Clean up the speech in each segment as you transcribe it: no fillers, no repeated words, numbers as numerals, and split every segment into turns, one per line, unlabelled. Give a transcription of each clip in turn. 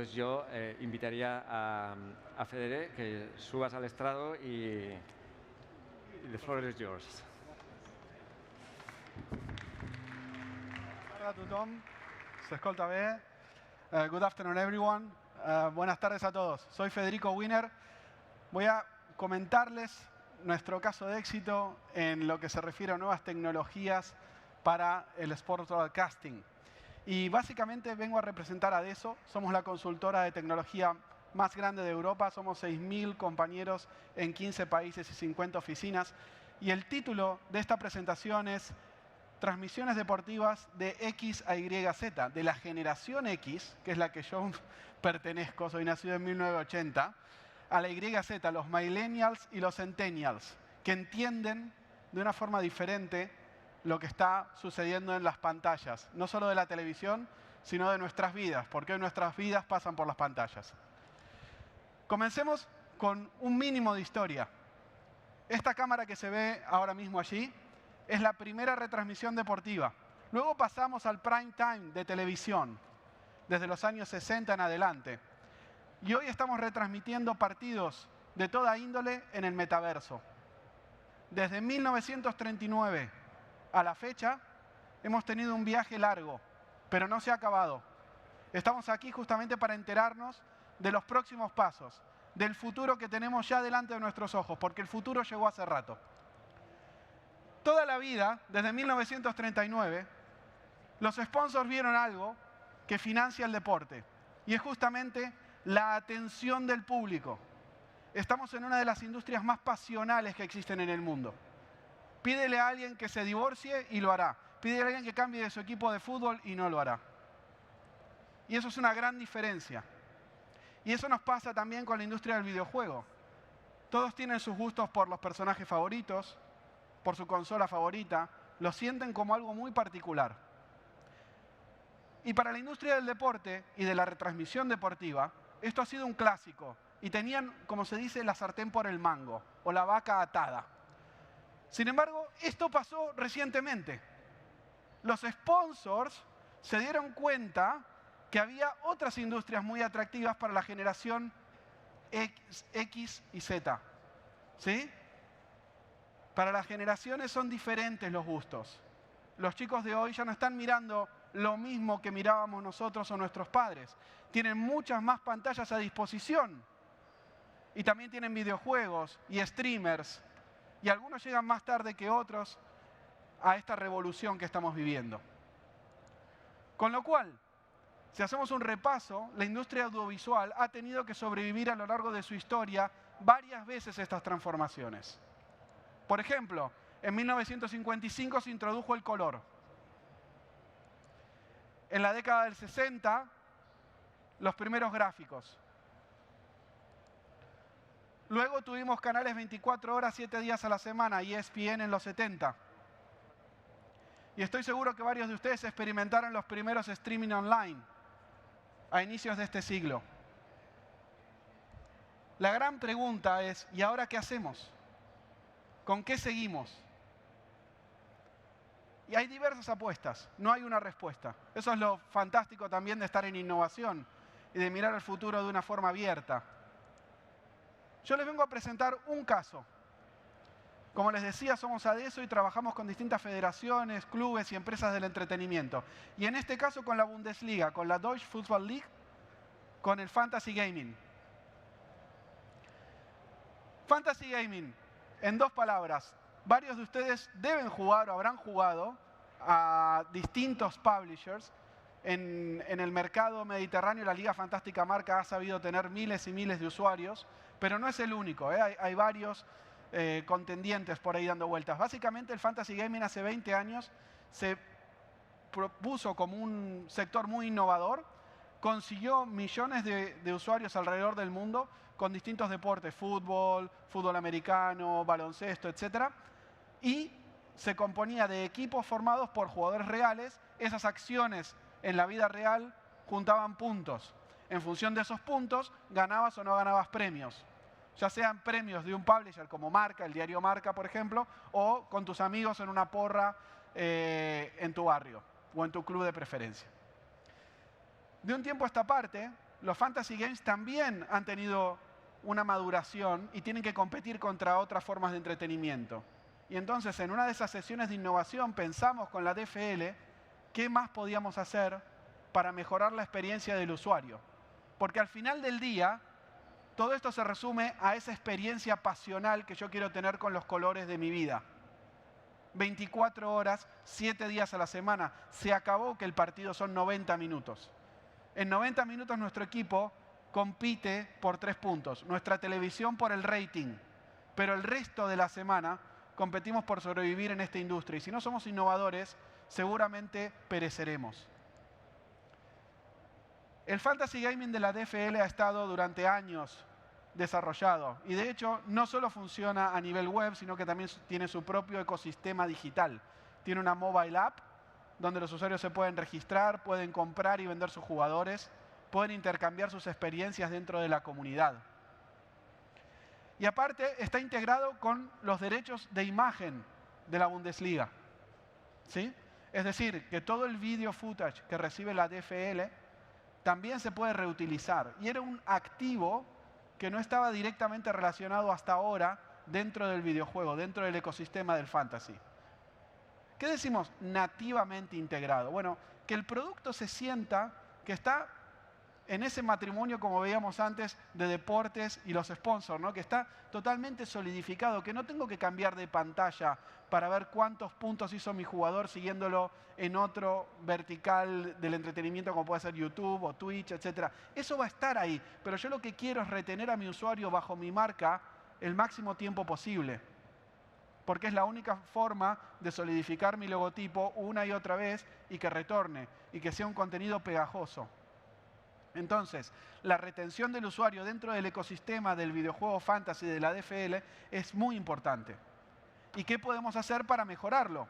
Entonces yo invitaría a Federe que subas al estrado y the floor is yours.
Hola a tothom, s'escolta bé. Good afternoon everyone. Buenas tardes a todos. Soy Federico Wiener. Voy a comentarles nuestro caso de éxito en lo que se refiere a nuevas tecnologías para el Sport Broadcasting. Y básicamente vengo a representar a DESO. Somos la consultora de tecnología más grande de Europa. Somos 6.000 compañeros en 15 países y 50 oficinas. Y el título de esta presentación es Transmisiones deportivas de X a YZ, de la generación X, que es la que yo pertenezco, soy nacido en 1980, a la YZ, los millennials y los centennials, que entienden de una forma diferente lo que está sucediendo en las pantallas, no solo de la televisión, sino de nuestras vidas, porque hoy nuestras vidas pasan por las pantallas. Comencemos con un mínimo de historia. Esta cámara que se ve ahora mismo allí es la primera retransmisión deportiva. Luego pasamos al prime time de televisión, desde los años 60 en adelante. Y hoy estamos retransmitiendo partidos de toda índole en el metaverso. Desde 1939 a la fecha hemos tenido un viaje largo, pero no se ha acabado. Estamos aquí justamente para enterarnos de los próximos pasos, del futuro que tenemos ya delante de nuestros ojos, porque el futuro llegó hace rato. Toda la vida, desde 1939, los sponsors vieron algo que financia el deporte, y es justamente la atención del público. Estamos en una de las industrias más pasionales que existen en el mundo. Pídele a alguien que se divorcie y lo hará. Pídele a alguien que cambie de su equipo de fútbol y no lo hará. Y eso es una gran diferencia. Y eso nos pasa también con la industria del videojuego. Todos tienen sus gustos por los personajes favoritos, por su consola favorita, lo sienten como algo muy particular. Y para la industria del deporte y de la retransmisión deportiva, esto ha sido un clásico. Y tenían, como se dice, la sartén por el mango, o la vaca atada. Sin embargo, esto pasó recientemente. Los sponsors se dieron cuenta que había otras industrias muy atractivas para la generación X y Z. ¿Sí? Para las generaciones son diferentes los gustos. Los chicos de hoy ya no están mirando lo mismo que mirábamos nosotros o nuestros padres. Tienen muchas más pantallas a disposición. Y también tienen videojuegos y streamers. Y algunos llegan más tarde que otros a esta revolución que estamos viviendo. Con lo cual, si hacemos un repaso, la industria audiovisual ha tenido que sobrevivir a lo largo de su historia varias veces estas transformaciones. Por ejemplo, en 1955 se introdujo el color. En la década del 60, los primeros gráficos. Luego tuvimos canales 24 horas, 7 días a la semana, ESPN en los 70. Y estoy seguro que varios de ustedes experimentaron los primeros streaming online a inicios de este siglo. La gran pregunta es, ¿y ahora qué hacemos? ¿Con qué seguimos? Y hay diversas apuestas, no hay una respuesta. Eso es lo fantástico también de estar en innovación y de mirar el futuro de una forma abierta. Yo les vengo a presentar un caso. Como les decía, somos ADESO y trabajamos con distintas federaciones, clubes y empresas del entretenimiento. Y en este caso con la Bundesliga, con la Deutsche Fußball League, con el Fantasy Gaming. Fantasy Gaming, en dos palabras. Varios de ustedes deben jugar o habrán jugado a distintos publishers. En el mercado mediterráneo, la Liga Fantástica Marca ha sabido tener miles y miles de usuarios, pero no es el único, ¿eh? Hay varios contendientes por ahí dando vueltas. Básicamente, el Fantasy Gaming hace 20 años se propuso como un sector muy innovador, consiguió millones de usuarios alrededor del mundo con distintos deportes, fútbol, fútbol americano, baloncesto, etc. Y se componía de equipos formados por jugadores reales. Esas acciones en la vida real juntaban puntos. En función de esos puntos, ganabas o no ganabas premios. Ya sean premios de un publisher como Marca, el diario Marca, por ejemplo, o con tus amigos en una porra en tu barrio o en tu club de preferencia. De un tiempo a esta parte, los Fantasy Games también han tenido una maduración y tienen que competir contra otras formas de entretenimiento. Y entonces, en una de esas sesiones de innovación, pensamos con la DFL qué más podíamos hacer para mejorar la experiencia del usuario. Porque al final del día, todo esto se resume a esa experiencia pasional que yo quiero tener con los colores de mi vida. 24 horas, 7 días a la semana. Se acabó que el partido son 90 minutos. En 90 minutos nuestro equipo compite por 3 puntos. Nuestra televisión por el rating. Pero el resto de la semana competimos por sobrevivir en esta industria. Y si no somos innovadores, seguramente pereceremos. El Fantasy Gaming de la DFL ha estado durante años desarrollado. Y de hecho, no solo funciona a nivel web, sino que también tiene su propio ecosistema digital. Tiene una mobile app donde los usuarios se pueden registrar, pueden comprar y vender sus jugadores, pueden intercambiar sus experiencias dentro de la comunidad. Y aparte, está integrado con los derechos de imagen de la Bundesliga. ¿Sí? Es decir, que todo el video footage que recibe la DFL también se puede reutilizar. Y era un activo que no estaba directamente relacionado hasta ahora dentro del videojuego, dentro del ecosistema del fantasy. ¿Qué decimos nativamente integrado? Bueno, que el producto se sienta que está en ese matrimonio, como veíamos antes, de deportes y los sponsors, ¿no? Que está totalmente solidificado, que no tengo que cambiar de pantalla para ver cuántos puntos hizo mi jugador siguiéndolo en otro vertical del entretenimiento como puede ser YouTube o Twitch, etc. Eso va a estar ahí, pero yo lo que quiero es retener a mi usuario bajo mi marca el máximo tiempo posible. Porque es la única forma de solidificar mi logotipo una y otra vez y que retorne y que sea un contenido pegajoso. Entonces, la retención del usuario dentro del ecosistema del videojuego fantasy de la DFL es muy importante. ¿Y qué podemos hacer para mejorarlo?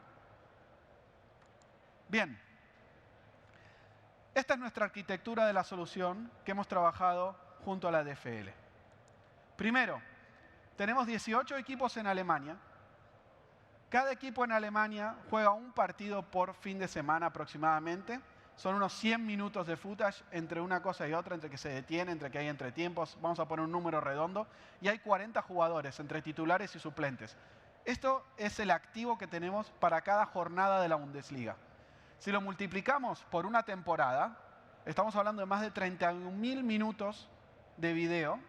Bien, esta es nuestra arquitectura de la solución que hemos trabajado junto a la DFL. Primero, tenemos 18 equipos en Alemania. Cada equipo en Alemania juega un partido por fin de semana aproximadamente. Son unos 100 minutos de footage entre una cosa y otra, entre que se detiene, entre que hay entretiempos. Vamos a poner un número redondo. Y hay 40 jugadores entre titulares y suplentes. Esto es el activo que tenemos para cada jornada de la Bundesliga. Si lo multiplicamos por una temporada, estamos hablando de más de 31.000 minutos de video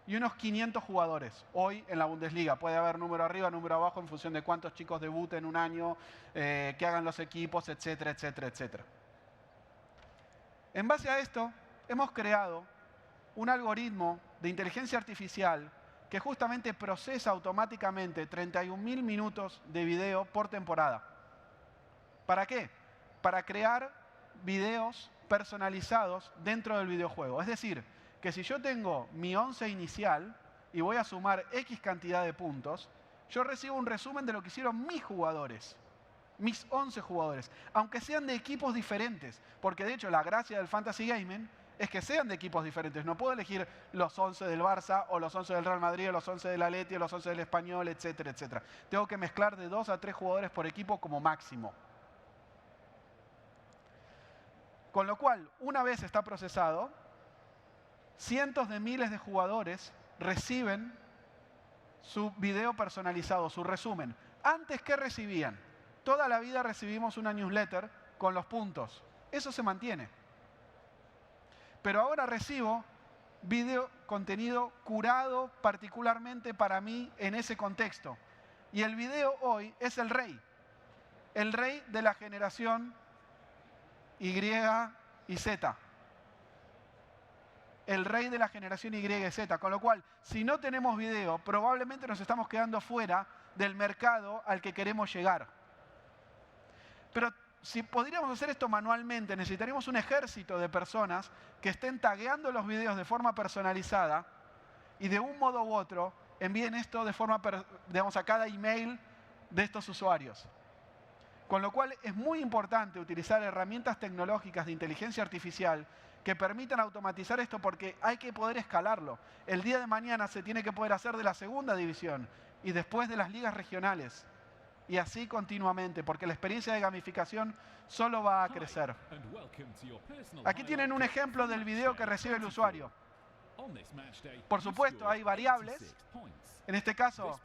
y unos 500 jugadores hoy en la Bundesliga. Puede haber número arriba, número abajo en función de cuántos chicos debuten un año, que hagan los equipos, etcétera, etcétera, etcétera. En base a esto, hemos creado un algoritmo de inteligencia artificial que justamente procesa automáticamente 31.000 minutos de video por temporada. ¿Para qué? Para crear videos personalizados dentro del videojuego. Es decir, que si yo tengo mi 11 inicial y voy a sumar X cantidad de puntos, yo recibo un resumen de lo que hicieron mis jugadores. Mis 11 jugadores, aunque sean de equipos diferentes, porque de hecho la gracia del Fantasy Gaming es que sean de equipos diferentes. No puedo elegir los 11 del Barça, o los 11 del Real Madrid, o los 11 del Atleti, o los 11 del Español, etcétera, etcétera. Tengo que mezclar de 2 a 3 jugadores por equipo como máximo. Con lo cual, una vez está procesado, cientos de miles de jugadores reciben su video personalizado, su resumen. Antes, ¿qué recibían? Toda la vida recibimos una newsletter con los puntos. Eso se mantiene. Pero ahora recibo contenido curado particularmente para mí en ese contexto. Y el video hoy es el rey de la generación Y y Z. El rey de la generación Y y Z. Con lo cual, si no tenemos video, probablemente nos estamos quedando fuera del mercado al que queremos llegar. Pero si podríamos hacer esto manualmente, necesitaríamos un ejército de personas que estén tagueando los videos de forma personalizada y de un modo u otro envíen esto de forma, digamos, a cada email de estos usuarios. Con lo cual es muy importante utilizar herramientas tecnológicas de inteligencia artificial que permitan automatizar esto porque hay que poder escalarlo. El día de mañana se tiene que poder hacer de la segunda división y después de las ligas regionales. Y así continuamente, porque la experiencia de gamificación solo va a crecer. Aquí tienen un ejemplo del video que recibe el usuario. Por supuesto, hay variables. En este caso,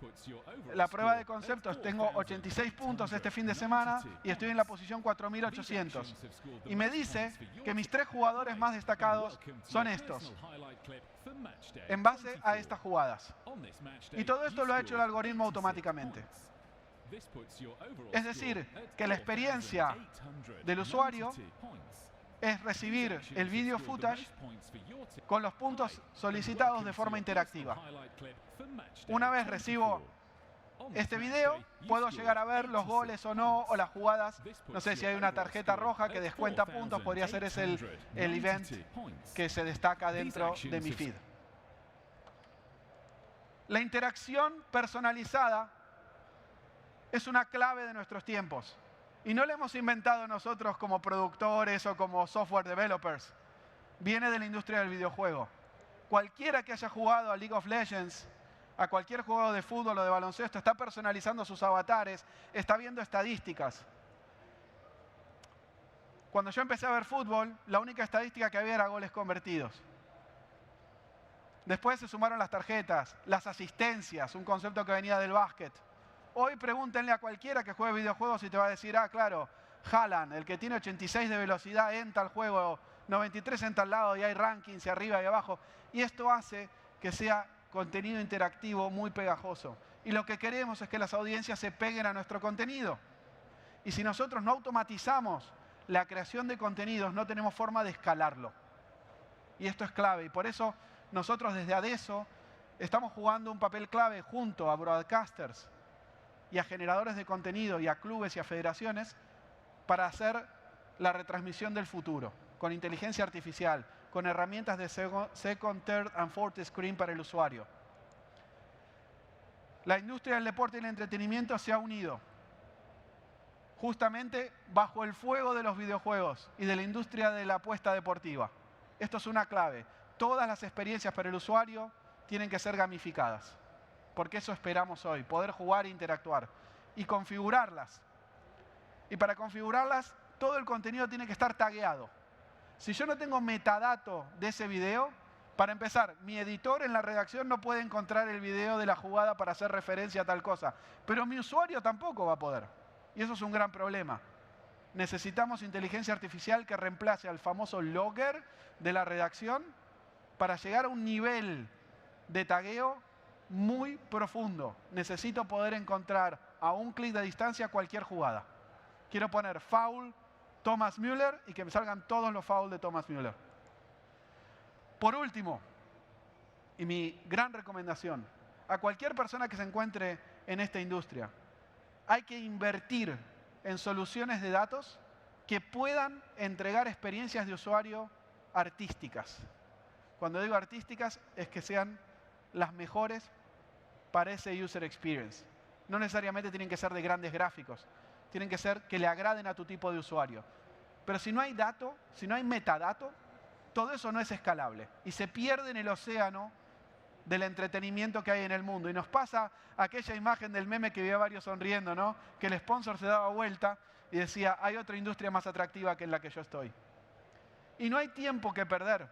la prueba de conceptos, tengo 86 puntos este fin de semana y estoy en la posición 4800. Y me dice que mis 3 jugadores más destacados son estos, en base a estas jugadas. Y todo esto lo ha hecho el algoritmo automáticamente. Es decir, que la experiencia del usuario es recibir el video footage con los puntos solicitados de forma interactiva. Una vez recibo este video, puedo llegar a ver los goles o no, o las jugadas. No sé si hay una tarjeta roja que descuenta puntos, podría ser ese el event que se destaca dentro de mi feed. La interacción personalizada es una clave de nuestros tiempos. Y no la hemos inventado nosotros como productores o como software developers. Viene de la industria del videojuego. Cualquiera que haya jugado a League of Legends, a cualquier juego de fútbol o de baloncesto, está personalizando sus avatares, está viendo estadísticas. Cuando yo empecé a ver fútbol, la única estadística que había era goles convertidos. Después se sumaron las tarjetas, las asistencias, un concepto que venía del básquet. Hoy pregúntenle a cualquiera que juegue videojuegos y te va a decir, ah, claro, Haaland, el que tiene 86 de velocidad en tal juego, 93 en tal lado y hay rankings y arriba y abajo. Y esto hace que sea contenido interactivo muy pegajoso. Y lo que queremos es que las audiencias se peguen a nuestro contenido. Y si nosotros no automatizamos la creación de contenidos, no tenemos forma de escalarlo. Y esto es clave. Y por eso nosotros desde Adesso estamos jugando un papel clave junto a broadcasters y a generadores de contenido y a clubes y a federaciones para hacer la retransmisión del futuro, con inteligencia artificial, con herramientas de second, third and fourth screen para el usuario. La industria del deporte y el entretenimiento se ha unido justamente bajo el fuego de los videojuegos y de la industria de la apuesta deportiva. Esto es una clave. Todas las experiencias para el usuario tienen que ser gamificadas. Porque eso esperamos hoy, poder jugar e interactuar y configurarlas. Y para configurarlas, todo el contenido tiene que estar tagueado. Si yo no tengo metadato de ese video, para empezar, mi editor en la redacción no puede encontrar el video de la jugada para hacer referencia a tal cosa, pero mi usuario tampoco va a poder. Y eso es un gran problema. Necesitamos inteligencia artificial que reemplace al famoso logger de la redacción para llegar a un nivel de tagueo muy profundo. Necesito poder encontrar a un clic de distancia cualquier jugada. Quiero poner foul Thomas Müller y que me salgan todos los fouls de Thomas Müller. Por último, y mi gran recomendación, a cualquier persona que se encuentre en esta industria, hay que invertir en soluciones de datos que puedan entregar experiencias de usuario artísticas. Cuando digo artísticas, es que sean las mejores para ese user experience. No necesariamente tienen que ser de grandes gráficos, tienen que ser que le agraden a tu tipo de usuario. Pero si no hay dato, si no hay metadato, todo eso no es escalable y se pierde en el océano del entretenimiento que hay en el mundo. Y nos pasa aquella imagen del meme que vi a varios sonriendo, ¿no? Que el sponsor se daba vuelta y decía, hay otra industria más atractiva que en la que yo estoy. Y no hay tiempo que perder.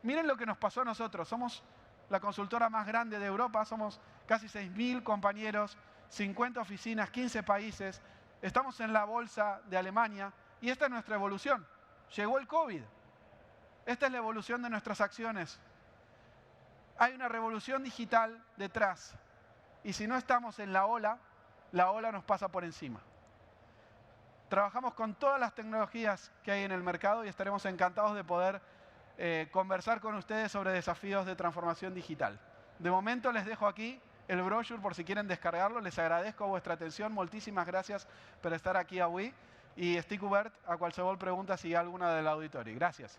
Miren lo que nos pasó a nosotros. Somos la consultora más grande de Europa, somos casi 6.000 compañeros, 50 oficinas, 15 países. Estamos en la bolsa de Alemania y esta es nuestra evolución. Llegó el COVID. Esta es la evolución de nuestras acciones. Hay una revolución digital detrás. Y si no estamos en la ola nos pasa por encima. Trabajamos con todas las tecnologías que hay en el mercado y estaremos encantados de poder conversar con ustedes sobre desafíos de transformación digital. De momento les dejo aquí el brochure por si quieren descargarlo. Les agradezco vuestra atención. Moltíssimas gràcies per estar aquí avui. I estic obert a qualsevol pregunta si hi ha alguna de l'auditori. Gràcies.